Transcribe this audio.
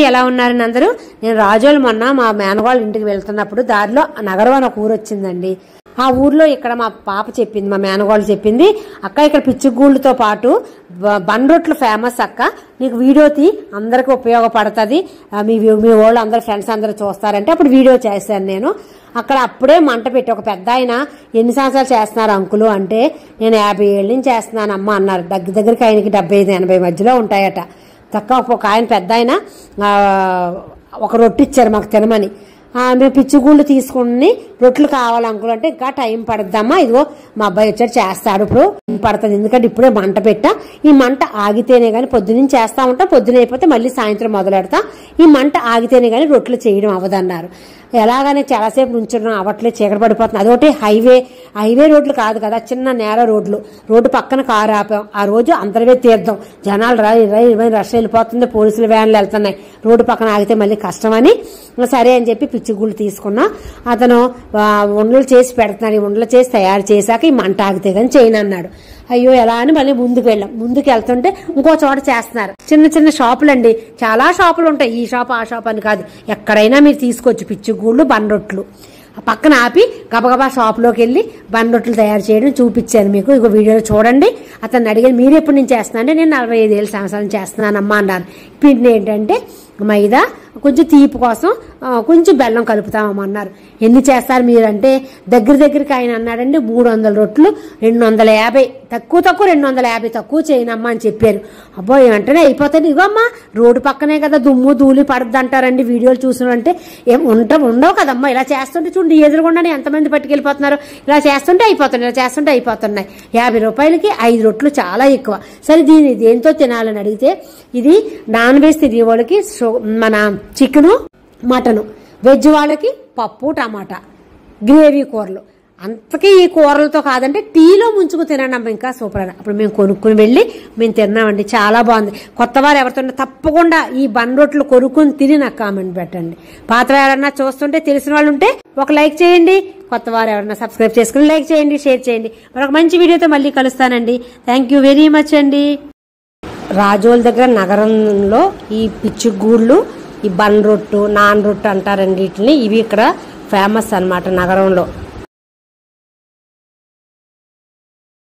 ఎలా ఉన్నారని అందరూ. నేను రాజోలు మొన్న మా మేనగాళ్ళ ఇంటికి వెళ్తున్నప్పుడు దారిలో నగరం అని ఒక ఊరు వచ్చిందండి. ఆ ఊర్లో ఇక్కడ మా పాప చెప్పింది, మా మేనగాళ్ళు చెప్పింది, అక్క ఇక్కడ పిచ్చిగూళ్ళతో పాటు బన్ రొట్లు ఫేమస్ అక్క, నీకు వీడియో తీ, అందరికి ఉపయోగపడుతుంది, మీ వాళ్ళు అందరు ఫ్రెండ్స్ అందరూ చూస్తారంటే అప్పుడు వీడియో చేశాను నేను. అక్కడ అప్పుడే మంట పెట్టి ఒక పెద్ద ఆయన, ఎన్ని సంవత్సరాలు చేస్తున్నారు అంకులు అంటే, నేను 50 ఏళ్ళ నుంచి చేస్తున్నానమ్మా అన్నారు. దగ్గరికి ఆయనకి 75-80 మధ్యలో ఉంటాయట. తక్కువ ఒక ఆయన పెద్ద ఆయన ఒక రొట్టె ఇచ్చారు మాకు తినమని. మేము పిచ్చిగూళ్ళు తీసుకుని రొట్టెలు కావాలి అంకులు అంటే, ఇంకా టైం పడుద్దమ్మా, ఇదిగో మా అబ్బాయి వచ్చాడు చేస్తాడు, ఇప్పుడు పడుతుంది, ఎందుకంటే ఇప్పుడే మంట పెట్టా, ఈ మంట ఆగితేనే గానీ పొద్దున్న చేస్తా ఉంటా, పొద్దున అయిపోతే మళ్ళీ సాయంత్రం మొదలెడతా, ఈ మంట ఆగితేనే గానీ రొట్టెలు చేయడం అవ్వదన్నారు. ఎలాగనే చాలాసేపు నుంచున్నాం, అవట్లే చీకటి పడిపోతుంది. అదొకటి హైవే రోడ్లు కాదు కదా, చిన్న నేర రోడ్డు పక్కన కారు ఆపాం. ఆ రోజు అంతర్వే తీర్థం, జనాలు రష్ వెళ్ళిపోతుంది, పోలీసులు వ్యాన్లు వెళ్తున్నాయి, రోడ్డు పక్కన ఆగితే మళ్ళీ కష్టమని సరే అని చెప్పి పిచ్చిగూళ్ళు తీసుకున్నా. అతను ఉండలు చేసి పెడుతున్నాడు, ఈ ఉండలు చేసి తయారు చేశాక ఈ మంట ఆగితే కానీ చేయను అన్నాడు. అయ్యో ఎలా అని మళ్ళీ ముందుకు వెళ్ళాం. ముందుకు వెళ్తుంటే ఇంకో చోట చేస్తున్నారు, చిన్న షాపులండి, చాలా షాపులు ఉంటాయి, ఈ షాప్ ఆ షాప్ అని కాదు, ఎక్కడైనా మీరు తీసుకోవచ్చు పిచ్చిగూళ్ళు బన్ రొట్లు. పక్కన ఆపి గబగబా షాప్లోకి వెళ్ళి బన్ రొట్లు తయారు చేయడం చూపించాను మీకు, ఇంకో వీడియోలో చూడండి. అతన్ని అడిగాను, మీరు ఎప్పటి నుంచి చేస్తున్నా అంటే, నేను 45 సంవత్సరాలు చేస్తున్నానమ్మా అన్నారు. పిండి ఏంటంటే మైదా, కొంచెం తీపి కోసం కొంచెం బెల్లం కలుపుతామన్నారు. ఎన్ని చేస్తారు మీరంటే, దగ్గరికి ఆయన అన్నాడండి 300 రొట్లు 250, తక్కువ 250, తక్కువ చేయనమ్మా అని చెప్పారు. అబ్బో వెంటనే అయిపోతాయి. ఇగమ్మా రోడ్డు పక్కనే కదా, దుమ్ము ధూళి పడద్దు అంటారండి వీడియోలు చూసినంటే, ఏం ఉండవు కదమ్మా, ఇలా చేస్తుంటే చూడండి ఎదురుగుండానే ఎంతమంది పట్టుకెళ్ళిపోతున్నారు, ఇలా చేస్తుంటే అయిపోతున్నాయి. 50 రూపాయలకి 5 రొట్లు చాలా ఎక్కువ. సరే దీన్ని దేంతో తినాలని అడిగితే, ఇది నాన్ వెజ్ తినే వాళ్ళకి మన చికెను మటను, వెజ్ వాళ్ళకి పప్పు టమాటా గ్రేవీ కూరలు. అంతకీ ఈ కూరలతో కాదంటే టీలో ముంచుకు తినండి అమ్మ, ఇంకా సూపర్ అని. అప్పుడు మేము కొనుక్కుని వెళ్ళి మేము తిన్నామండి, చాలా బాగుంది. కొత్త వారు ఎవరితో తప్పకుండా ఈ బన్ రొట్లు కొనుక్కుని తిని నాకు కామెంట్ పెట్టండి. పాత ఎవరన్నా చూస్తుంటే తెలిసిన వాళ్ళు ఉంటే ఒక లైక్ చేయండి, కొత్త వారు ఎవరన్నా సబ్స్క్రైబ్ చేసుకుని లైక్ చేయండి, షేర్ చేయండి. మరొక మంచి వీడియోతో మళ్ళీ కలుస్తానండి. థ్యాంక్ యూ వెరీ మచ్ అండి. రాజోల్ దగ్గర నగరంలో ఈ పిచ్చిగూళ్ళు, ఈ బన్ రొట్టు, నాన్ రొట్టు అంటారండి వీటిని, ఇవి ఇక్కడ ఫేమస్ అన్నమాట నగరంలో.